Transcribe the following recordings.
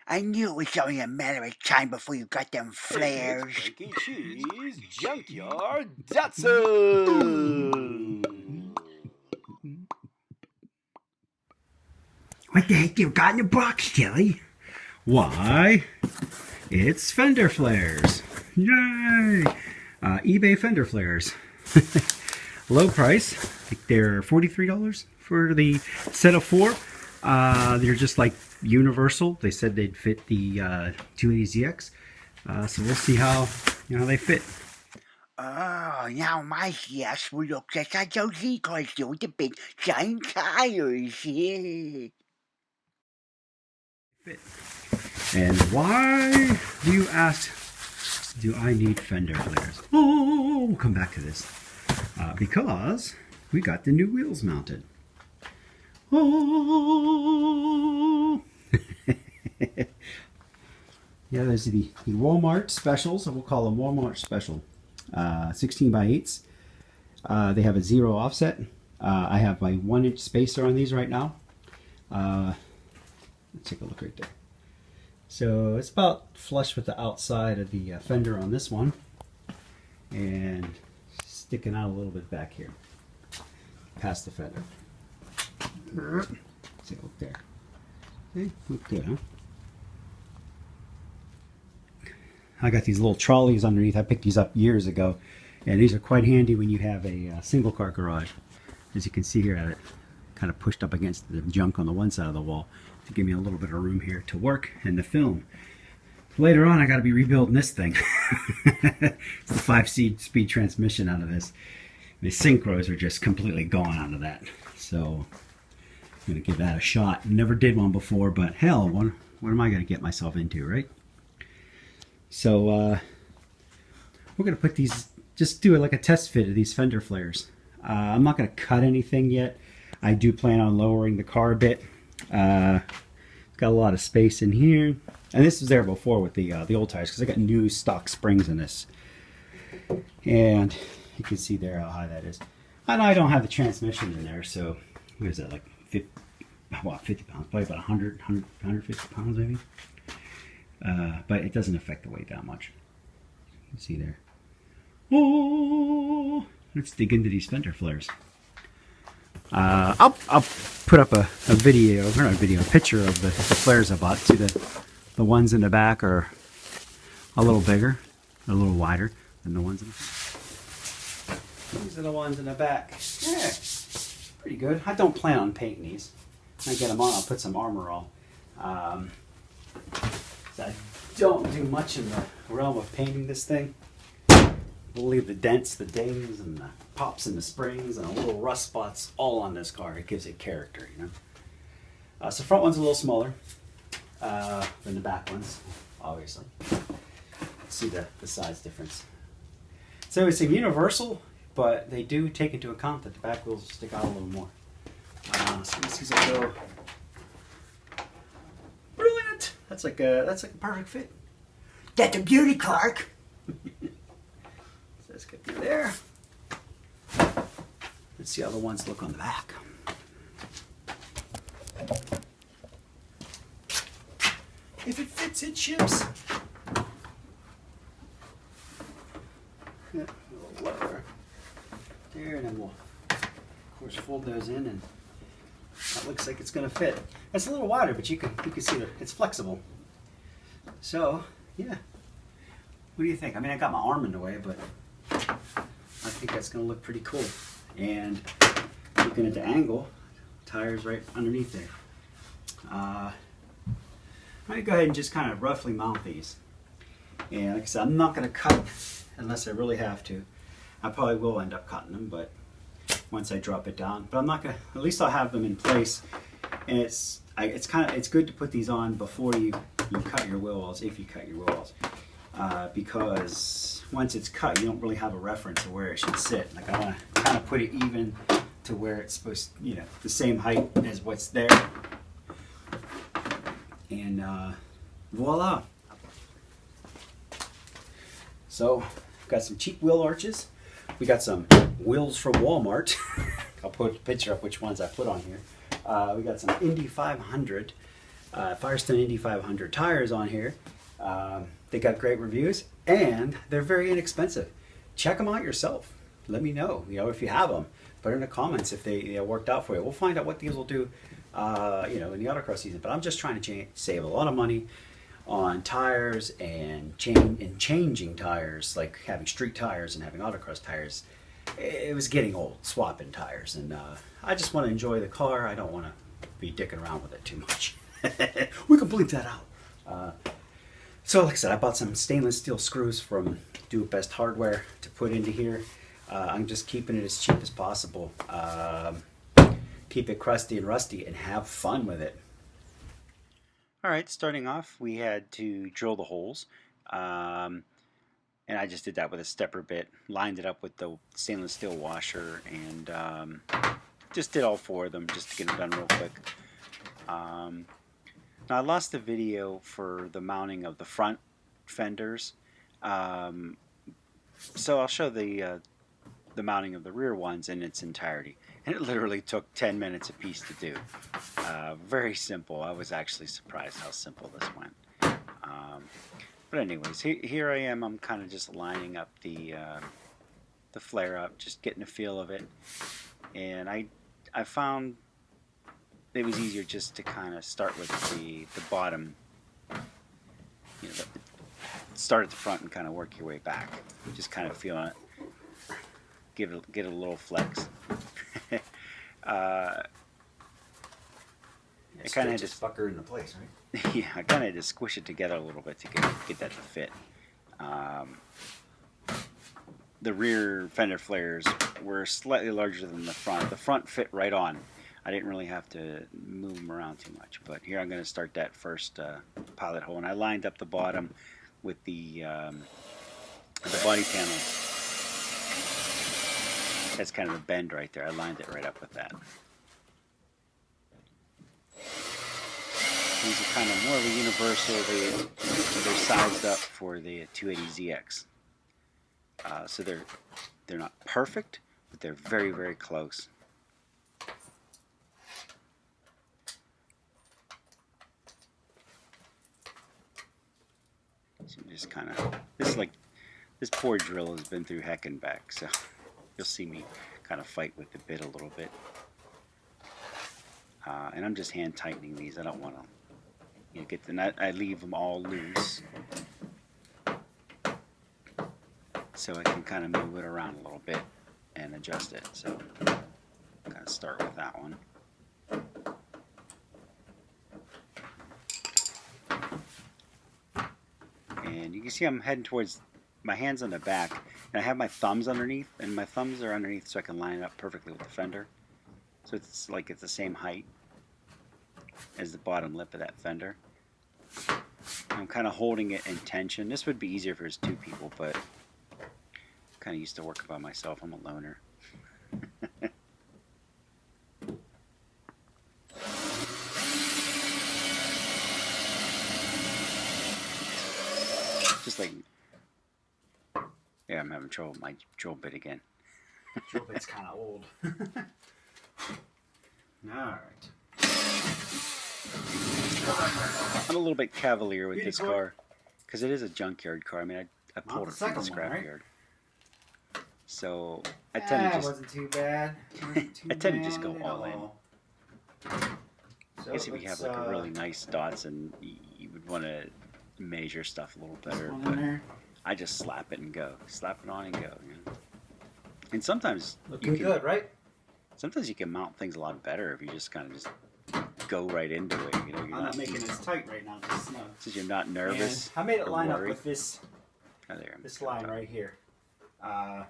I knew it was only a matter of time before you got them It's flares. Frankie Cheese Junkyard Datsun. What the heck you got in your box, Tilly? Why, it's Fender Flairs. Yay! eBay Fender Flairs. Low price. I think they're $43 for the set of 4. They're just like universal. They said they'd fit the 280ZX. So we'll see how they fit. Oh, now my yes will look just like those e-cars do with the big giant tires. Yeah. Fit. And why do you ask, do I need Fender Flairs? Oh, we'll come back to this. Because we got the new wheels mounted. Oh. Yeah, there's the Walmart specials, so we'll call them Walmart special. 16 by 8s. They have a 0 offset. I have my 1-inch spacer on these right now. Let's take a look right there. So it's about flush with the outside of the fender on this one, and sticking out a little bit back here, past the fender. Let's take a look there. Okay, look good, huh? I got these little trolleys underneath. I picked these up years ago, and these are quite handy when you have a single car garage. As you can see here, I have it kind of pushed up against the junk on the one side of the wall to give me a little bit of room here to work and to film. Later on, I got to be rebuilding this thing. It's the 5-speed transmission out of this. The synchros are just completely gone out of that. So I'm going to give that a shot. Never did one before, but hell, what am I going to get myself into, right? So we're going to put these, just do it like a test fit of these Fender Flairs. I'm not going to cut anything yet. I do plan on lowering the car a bit. Got a lot of space in here. And this was there before with the old tires, because I got new stock springs in this. And you can see there how high that is. And I don't have the transmission in there, so what is that, like 50 pounds? Probably about 150 pounds maybe. But it doesn't affect the weight that much. You can see there. Oh, let's dig into these Fender Flairs. I'll put up a video, or not a video, a picture of the Flairs I bought. See the ones in the back are a little bigger, a little wider than the ones in the back. These are the ones in the back. Yeah, pretty good. I don't plan on painting these. When I get them on, I'll put some armor on. I don't do much in the realm of painting this thing. We'll leave the dents, the dings, and the pops in the springs, and the little rust spots all on this car. It gives it character, you know. So front one's a little smaller than the back ones, obviously. See the size difference. So it's a universal, but they do take into account that the back wheels stick out a little more. So this is a little brilliant. That's like a perfect fit. That's a beauty, Clark. So let's get through there. Let's see how the ones look on the back. If it fits, it ships. Yeah, a little lower there, and then we'll, of course, fold those in, and that looks like it's going to fit. It's a little wider, but you can see that it's flexible. So, yeah. What do you think? I mean, I got my arm in the way, but I think that's going to look pretty cool. And looking at the angle, tires right underneath there. I'm going to go ahead and just kind of roughly mount these. And like I said, I'm not going to cut unless I really have to. I probably will end up cutting them, but once I drop it down. But I'm not going to, at least I'll have them in place. And it's good to put these on before you cut your wheel wells, if you cut your wheel wells. Because once it's cut, you don't really have a reference of where it should sit. Like I want to kind of put it even to where it's supposed to, the same height as what's there. And voila. So, we've got some cheap wheel arches. We got some wheels from Walmart. I'll put a picture of which ones I put on here. We got some Indy 500 Firestone Indy 500 tires on here. They got great reviews and they're very inexpensive. Check them out yourself. Let me know, if you have them. Put in the comments if they worked out for you. We'll find out what these will do, in the autocross season. But I'm just trying to save a lot of money on tires and changing tires, like having street tires and having autocross tires. It was getting old, swapping tires, and I just want to enjoy the car. I don't want to be dicking around with it too much. We can bleep that out. So like I said, I bought some stainless steel screws from Do It Best Hardware to put into here. I'm just keeping it as cheap as possible. Keep it crusty and rusty and have fun with it. Alright, starting off, we had to drill the holes. And I just did that with a stepper bit. Lined it up with the stainless steel washer and just did all 4 of them just to get them done real quick. Now I lost the video for the mounting of the front fenders. So I'll show the mounting of the rear ones in its entirety. And it literally took 10 minutes a piece to do. Very simple. I was actually surprised how simple this went. But anyways, here I am. I'm kind of just lining up the flare up, just getting a feel of it. And I found it was easier just to kind of start with the bottom. Start at the front and kind of work your way back. Just kind of feeling it. Get a little flex. I kind of had to fucker into place, right? yeah, I kind of had to squish it together a little bit to get that to fit. The rear Fender Flairs were slightly larger than the front. The front fit right on. I didn't really have to move them around too much. But here I'm going to start that first pilot hole, and I lined up the bottom with the body panel. That's kind of a bend right there. I lined it right up with that. These are kind of more of a universal. They're sized up for the 280ZX. So they're not perfect, but they're very, very close. So just kind of this poor drill has been through heck and back, so you'll see me kind of fight with the bit a little bit. And I'm just hand tightening these. I don't want to get the. I leave them all loose, so I can kind of move it around a little bit and adjust it. So kind of start with that one. And you can see I'm heading towards my hands on the back, and I have my thumbs underneath, and my thumbs are underneath so I can line it up perfectly with the fender. So it's like it's the same height as the bottom lip of that fender. I'm kind of holding it in tension. This would be easier if there's 2 people, but I'm kind of used to working by myself. I'm a loner. Just like, yeah, I'm having trouble with my drill bit again. Drill bit's kind of old. Alright. I'm a little bit cavalier with this car because it is a junkyard car. I mean, I pulled it from the scrapyard. So I tend to just wasn't too bad. I tend to just go all in. I guess if you have like a really nice Datsun, you would want to measure stuff a little better. But I just slap it and go, slap it on and go. And sometimes looking good, right? Sometimes you can mount things a lot better if you just kind of just go right into it. You're I'm not making this tight right now. Since you're not nervous. And I made it line worried. up with this. Oh, there, this line right here. And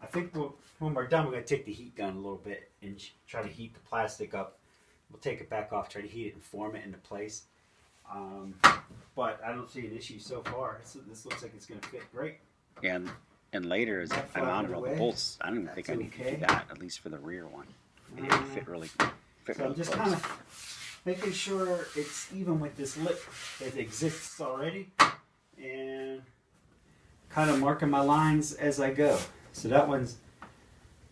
I think when we're done, we're going to take the heat gun a little bit and try to heat the plastic up. We'll take it back off, try to heat it and form it into place. But I don't see an issue so far. This looks like it's going to fit great. And later, as I mounted all the bolts, I don't even think I need to do that, at least for the rear one. It didn't fit really So I'm just kind of making sure it's even with this lip that exists already, and kind of marking my lines as I go. So that one's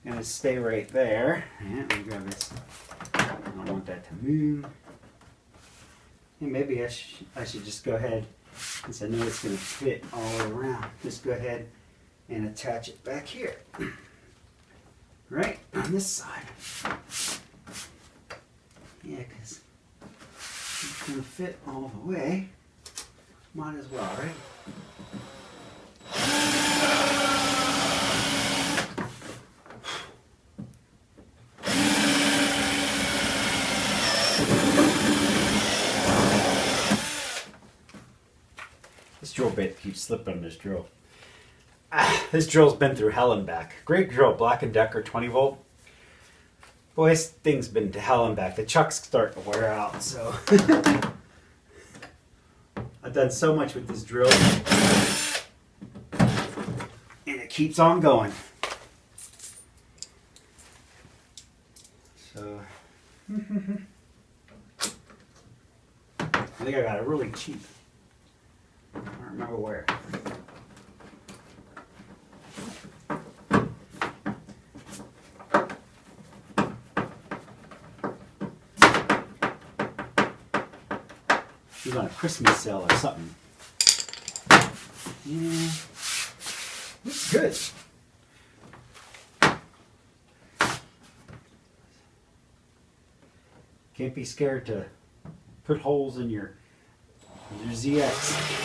going to stay right there. And let me grab this. don't want that to move. And maybe I should just go ahead, since I know it's going to fit all around, just go ahead and attach it back here. Right on this side. Yeah, because it's going to fit all the way. Might as well, right? This drill bit keeps slipping on this drill. This drill's been through hell and back. Great drill, Black & Decker 20 volt. Boy, this thing's been to hell and back. The chuck's starting to wear out, so. I've done so much with this drill. And it keeps on going. So. I think I got it really cheap. I don't remember where. She was on a Christmas sale or something. Yeah. Looks good. Can't be scared to put holes in your ZX.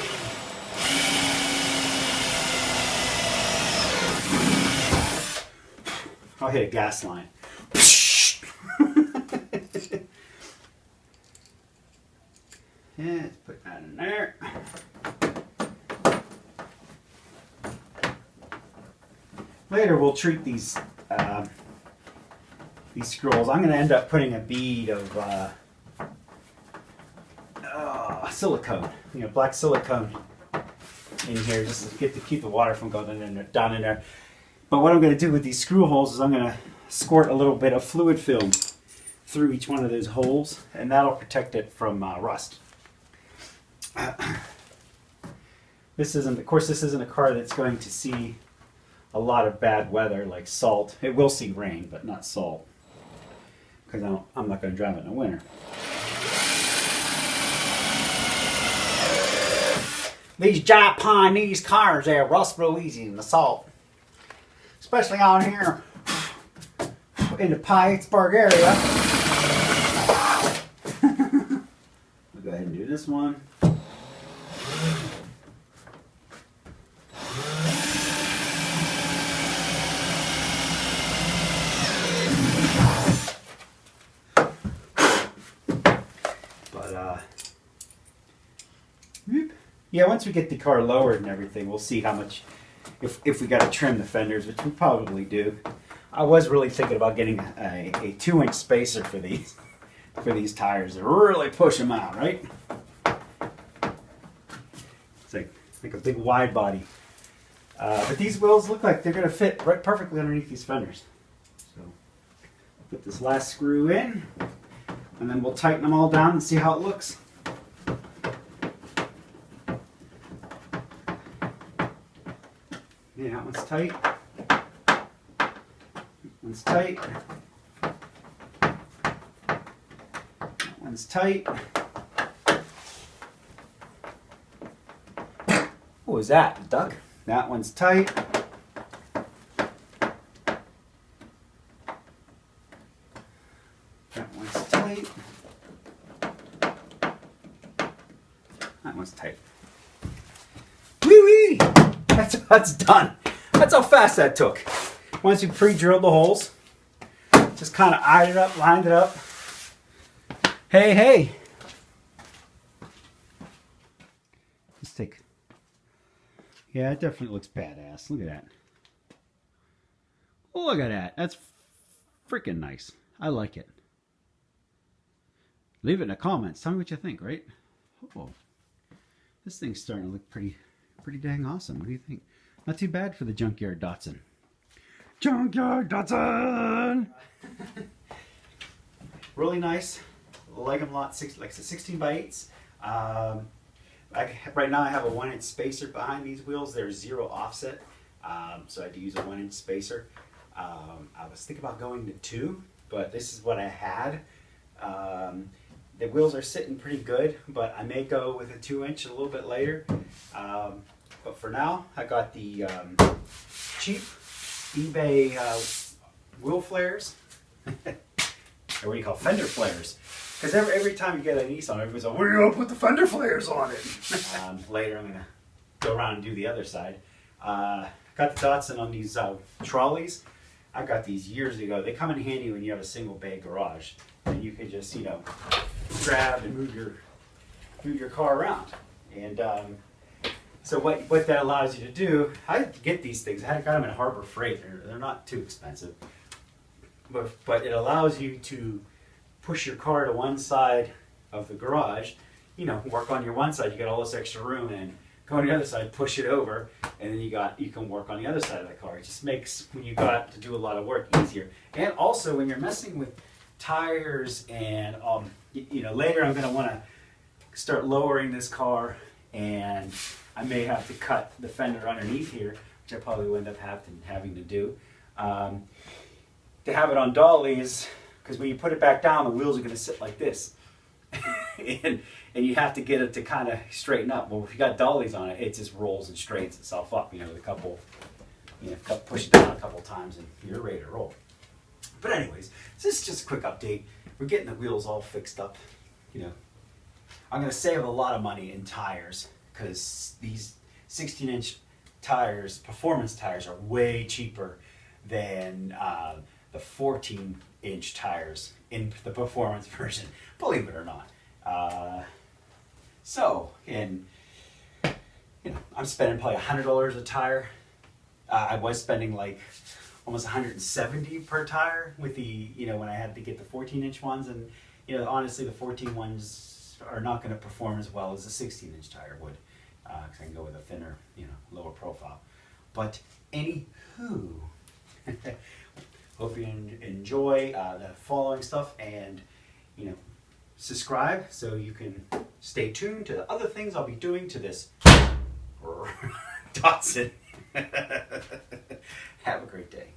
I'll hit a gas line. Yeah, let's put that in there. Later we'll treat these scrolls. I'm going to end up putting a bead of silicone, black silicone in here, just to keep the water from going down in there. But what I'm going to do with these screw holes is I'm going to squirt a little bit of fluid film through each one of those holes, and that'll protect it from rust. This isn't a car that's going to see a lot of bad weather like salt. It will see rain, but not salt, because I'm not going to drive it in the winter. These Japanese cars, they rust real easy in the salt. Especially out here in the Pittsburgh area. We'll go ahead and do this one. Yeah, once we get the car lowered and everything, we'll see how much, if we got to trim the fenders, which we probably do. I was really thinking about getting a 2-inch spacer for these tires to really push them out, right? It's like a big wide body. But these wheels look like they're going to fit right perfectly underneath these fenders. So put this last screw in, and then we'll tighten them all down and see how it looks. Yeah, that one's tight. That one's tight. That one's tight. What was that, a duck? That one's tight. That one's tight. That one's tight. Wee-wee! That's done. That's how fast that took. Once we pre-drilled the holes, just kind of eyed it up, lined it up. Hey, hey. Let's take. Yeah, it definitely looks badass. Look at that. Oh, look at that. That's freaking nice. I like it. Leave it in the comments. Tell me what you think, right? Oh, this thing's starting to look pretty dang awesome. What do you think? Not too bad for the junkyard Datsun. Junkyard Datsun! Really nice. Like them a lot. Like I said, 16 by 8s. Right now I have a 1-inch spacer behind these wheels. There's 0 offset. So I had to use a 1-inch spacer. I was thinking about going to 2, but this is what I had. The wheels are sitting pretty good, but I may go with a 2-inch a little bit later. But for now, I got the cheap eBay wheel flares. Or what do you call Fender Flairs? Because every time you get a Nissan, everybody's like, "We're gonna put the Fender Flairs on it." Later, I'm gonna go around and do the other side. Got the Datsun on these trolleys. I got these years ago. They come in handy when you have a single bay garage, and you can just grab and move your car around. And so what that allows you to do, I get these things. I got them in Harbor Freight. They're not too expensive, but it allows you to push your car to one side of the garage. Work on your one side. You got all this extra room, and go on the other side, push it over, and then you can work on the other side of the car. It just makes when you got to do a lot of work easier. And also when you're messing with tires and later I'm going to want to start lowering this car, and I may have to cut the fender underneath here, which I probably will end up having to do. To have it on dollies, because when you put it back down, the wheels are going to sit like this. and you have to get it to kind of straighten up. Well, if you got dollies on it, it just rolls and straightens itself up. With a couple, push it down a couple times, and you're ready to roll. But anyways, this is just a quick update. We're getting the wheels all fixed up. I'm going to save a lot of money in tires, because these 16-inch tires, performance tires, are way cheaper than the 14-inch tires in the performance version, believe it or not. I'm spending probably $100 a tire. I was spending like almost $170 per tire with the, when I had to get the 14-inch ones, and honestly, the 14 ones are not going to perform as well as the 16-inch tire would, because I can go with a thinner, lower profile. But anywho, hope you enjoy the following stuff, and subscribe so you can stay tuned to the other things I'll be doing to this Datsun. Have a great day.